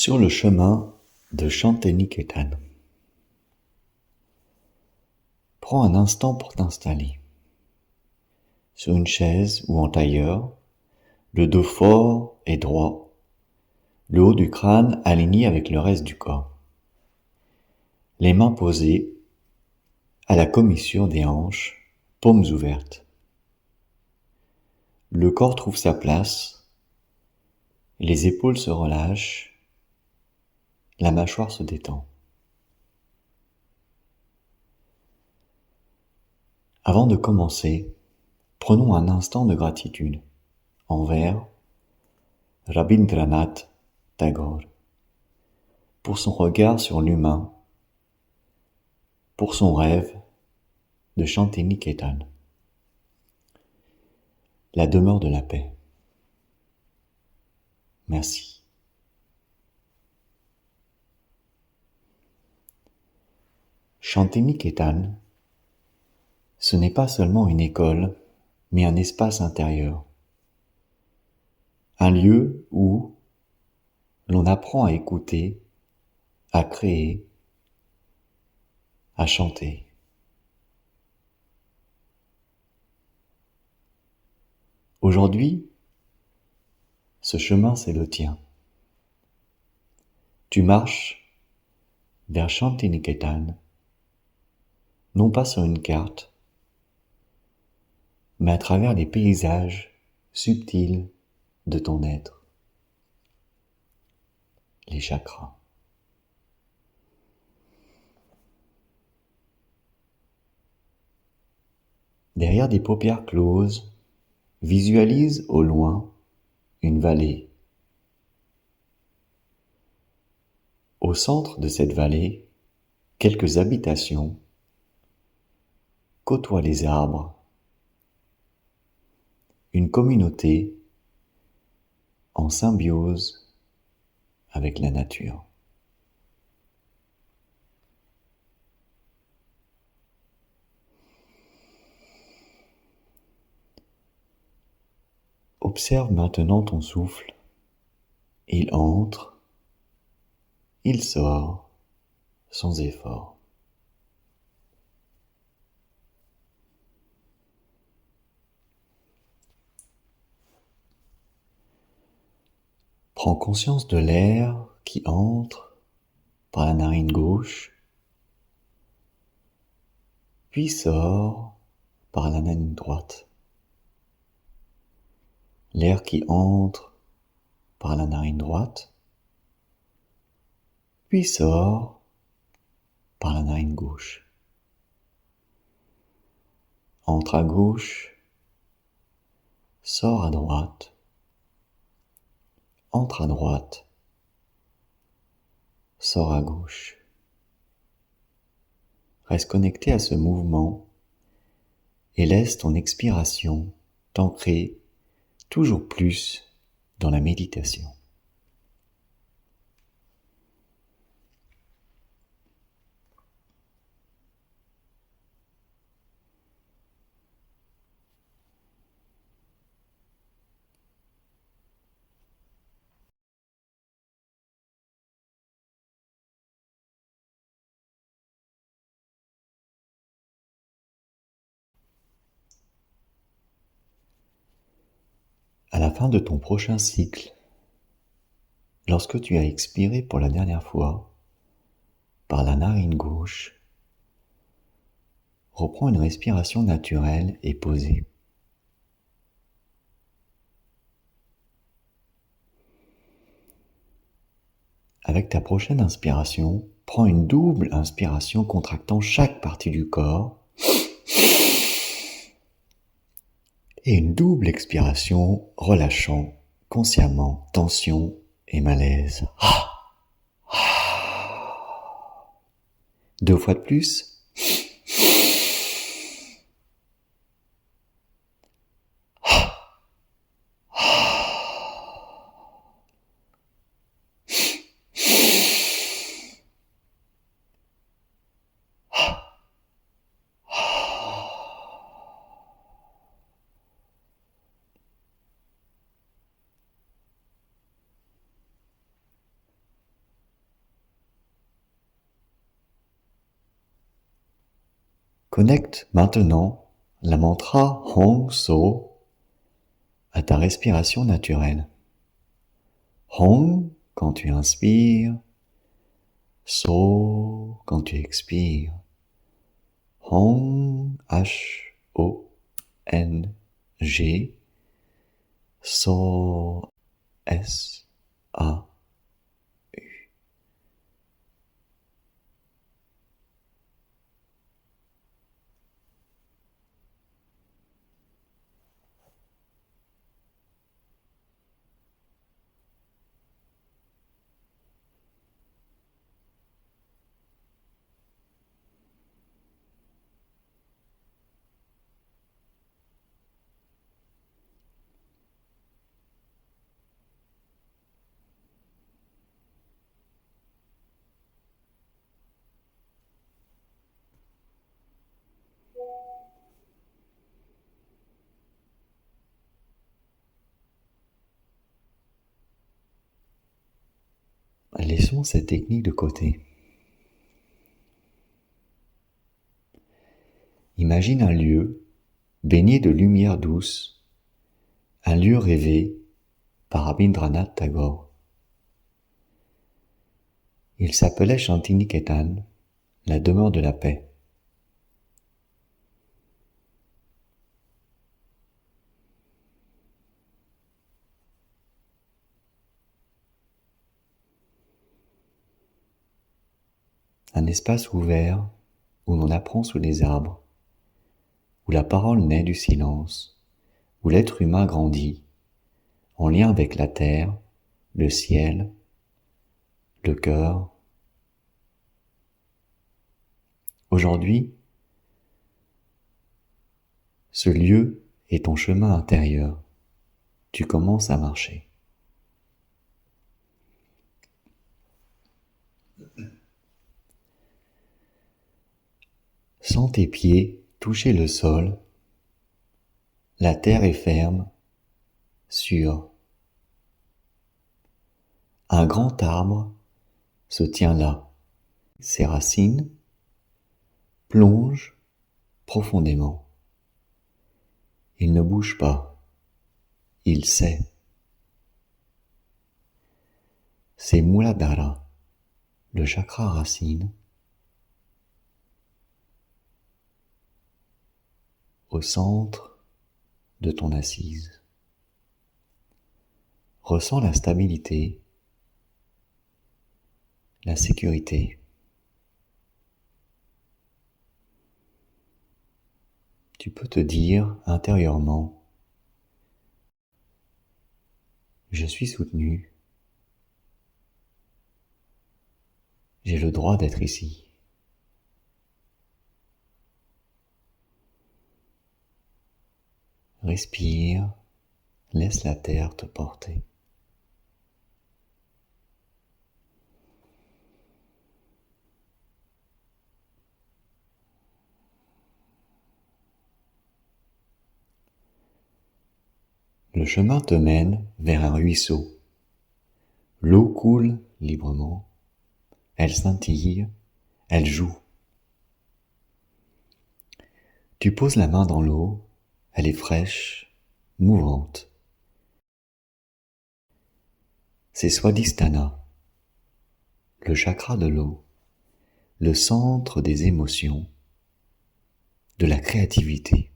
Sur le chemin de Shantiniketan. Prends un instant pour t'installer. Sur une chaise ou en tailleur, le dos fort et droit, le haut du crâne aligné avec le reste du corps. Les mains posées à la commissure des hanches, paumes ouvertes. Le corps trouve sa place, les épaules se relâchent, la mâchoire se détend. Avant de commencer, prenons un instant de gratitude envers Rabindranath Tagore pour son regard sur l'humain, pour son rêve de Shantiniketan, la demeure de la paix. Merci. Shantiniketan, ce n'est pas seulement une école, mais un espace intérieur. Un lieu où l'on apprend à écouter, à créer, à chanter. Aujourd'hui, ce chemin, c'est le tien. Tu marches vers Shantiniketan, non pas sur une carte, mais à travers les paysages subtils de ton être, les chakras. Derrière des paupières closes, visualise au loin une vallée. Au centre de cette vallée, quelques habitations côtoient les arbres. Une communauté en symbiose avec la nature. Observe maintenant ton souffle. Il entre, il sort, sans effort. Prends conscience de l'air qui entre par la narine gauche, puis sort par la narine droite. L'air qui entre par la narine droite, puis sort par la narine gauche. Entre à gauche, sort à droite, entre à droite, sort à gauche. Reste connecté à ce mouvement et laisse ton expiration t'ancrer toujours plus dans la méditation. À la fin de ton prochain cycle, lorsque tu as expiré pour la dernière fois par la narine gauche, reprends une respiration naturelle et posée. Avec ta prochaine inspiration, prends une double inspiration contractant chaque partie du corps et une double expiration relâchant consciemment tension et malaise. 2 fois de plus. Connecte maintenant la mantra Hong So à ta respiration naturelle. Hong quand tu inspires, So quand tu expires. Hong, H-O-N-G, So, S-A. Laissons cette technique de côté. Imagine un lieu baigné de lumière douce, un lieu rêvé par Rabindranath Tagore. Il s'appelait Shantiniketan, la demeure de la paix. Un espace ouvert où l'on apprend sous les arbres, où la parole naît du silence, où l'être humain grandit, en lien avec la terre, le ciel, le cœur. Aujourd'hui, ce lieu est ton chemin intérieur. Tu commences à marcher. Sens tes pieds toucher le sol. La terre est ferme, sûre. Un grand arbre se tient là. Ses racines plongent profondément. Il ne bouge pas. Il sait. C'est Muladhara, le chakra racine, au centre de ton assise. Ressens la stabilité, la sécurité. Tu peux te dire intérieurement, je suis soutenu, j'ai le droit d'être ici. Respire, laisse la terre te porter. Le chemin te mène vers un ruisseau. L'eau coule librement, elle scintille, elle joue. Tu poses la main dans l'eau, elle est fraîche, mouvante. C'est Swadhisthana, le chakra de l'eau, le centre des émotions, de la créativité.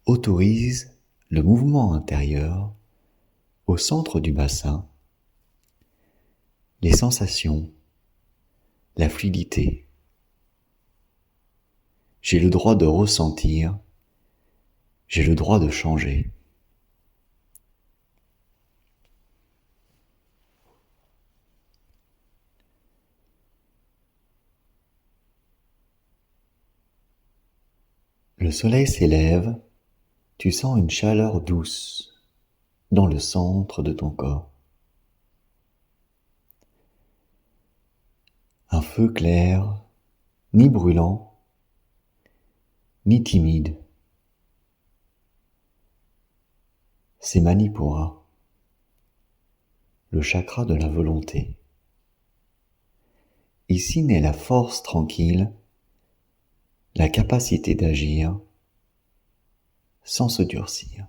Autorise le mouvement intérieur au centre du bassin, les sensations, la fluidité. J'ai le droit de ressentir, j'ai le droit de changer. Le soleil s'élève, tu sens une chaleur douce dans le centre de ton corps. Un feu clair, ni brûlant, ni timide. C'est Manipura, le chakra de la volonté. Ici naît la force tranquille la capacité d'agir sans se durcir.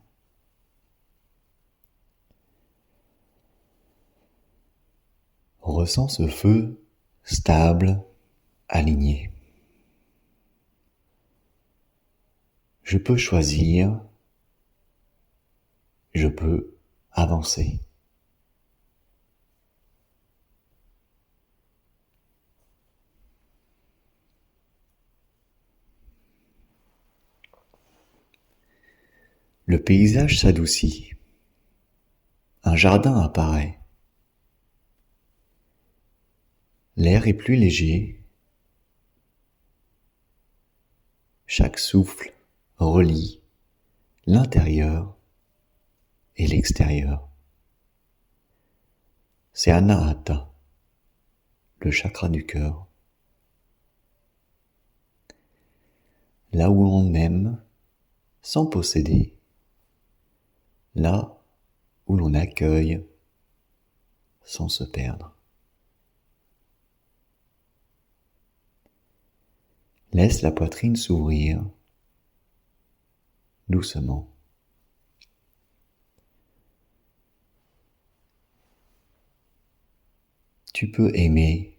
Ressens ce feu stable, aligné. Je peux choisir, je peux avancer. Le paysage s'adoucit. Un jardin apparaît. L'air est plus léger. Chaque souffle relie l'intérieur et l'extérieur. C'est Anahata, le chakra du cœur. Là où on aime sans posséder. Là où l'on accueille sans se perdre. Laisse la poitrine s'ouvrir doucement. Tu peux aimer,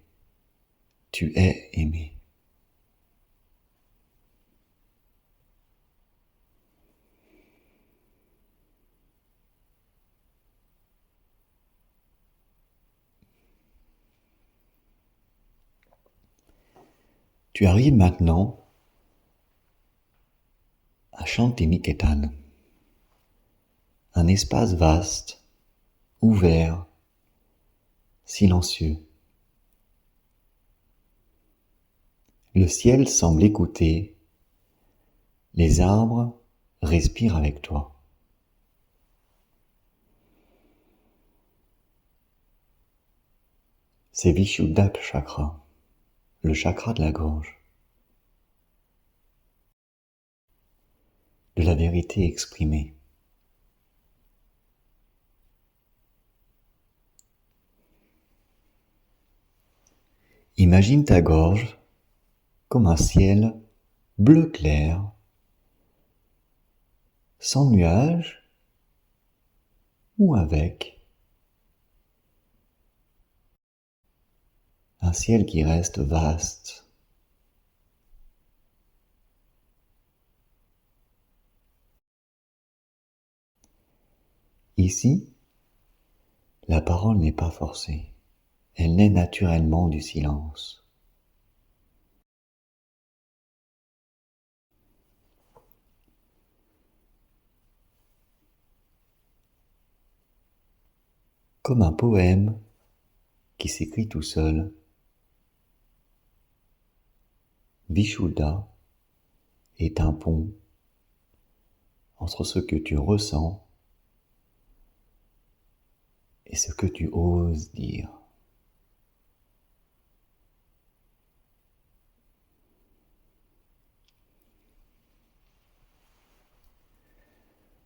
tu es aimé. Tu arrives maintenant à Shantiniketan, un espace vaste, ouvert, silencieux. Le ciel semble écouter, les arbres respirent avec toi. C'est Vishuddha chakra, le chakra de la gorge, de la vérité exprimée. Imagine ta gorge comme un ciel bleu clair, sans nuages ou avec. Un ciel qui reste vaste. Ici, la parole n'est pas forcée. Elle naît naturellement du silence. Comme un poème qui s'écrit tout seul. Vishuddha est un pont entre ce que tu ressens et ce que tu oses dire.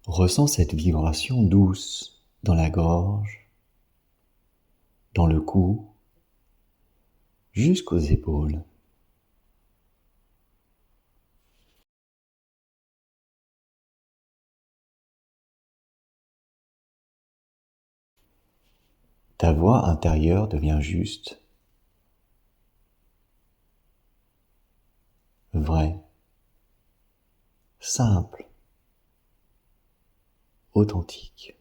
Ressens cette vibration douce dans la gorge, dans le cou, jusqu'aux épaules. Ta voix intérieure devient juste, vraie, simple, authentique.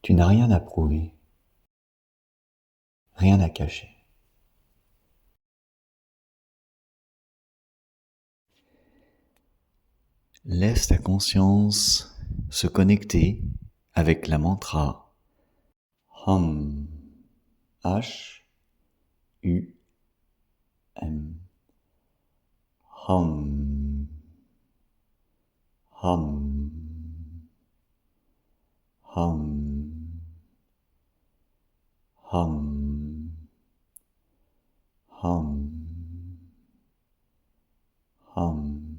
Tu n'as rien à prouver, rien à cacher. Laisse ta conscience se connecter avec la mantra Hum, H-U-M, Hum, Hum, Hum, Hum, Hum, Hum.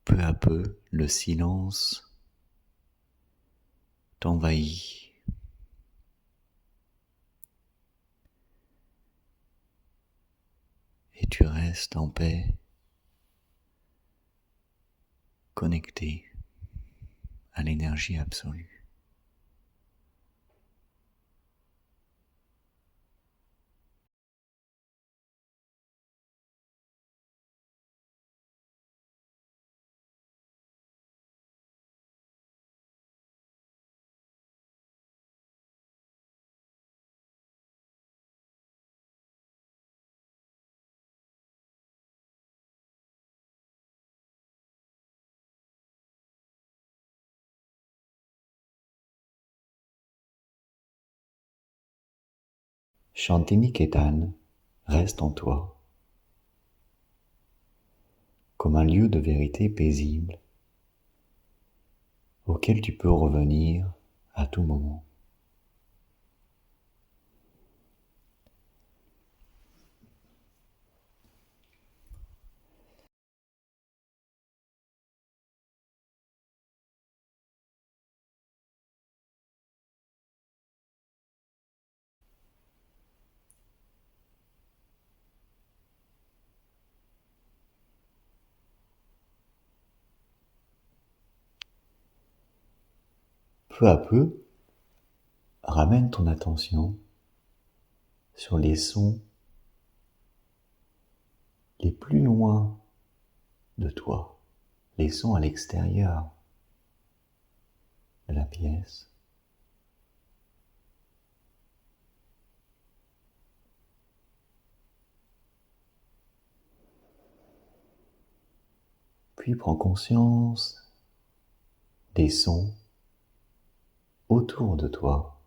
Peu à peu, le silence t'envahit. Et tu restes en paix, connecté à l'énergie absolue. Shantiniketan reste en toi comme un lieu de vérité paisible auquel tu peux revenir à tout moment. Peu à peu, ramène ton attention sur les sons les plus loin de toi, les sons à l'extérieur de la pièce. Puis prends conscience des sons autour de toi.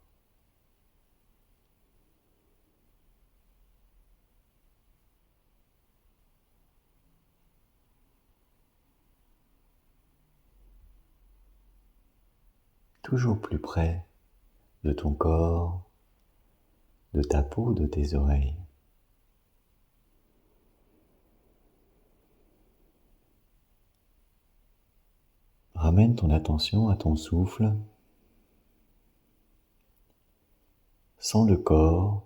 Toujours plus près de ton corps, de ta peau, de tes oreilles. Ramène ton attention à ton souffle. Sens le corps,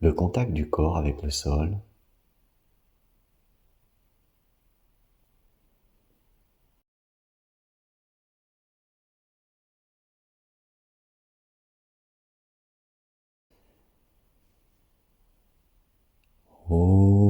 le contact du corps avec le sol. Oh.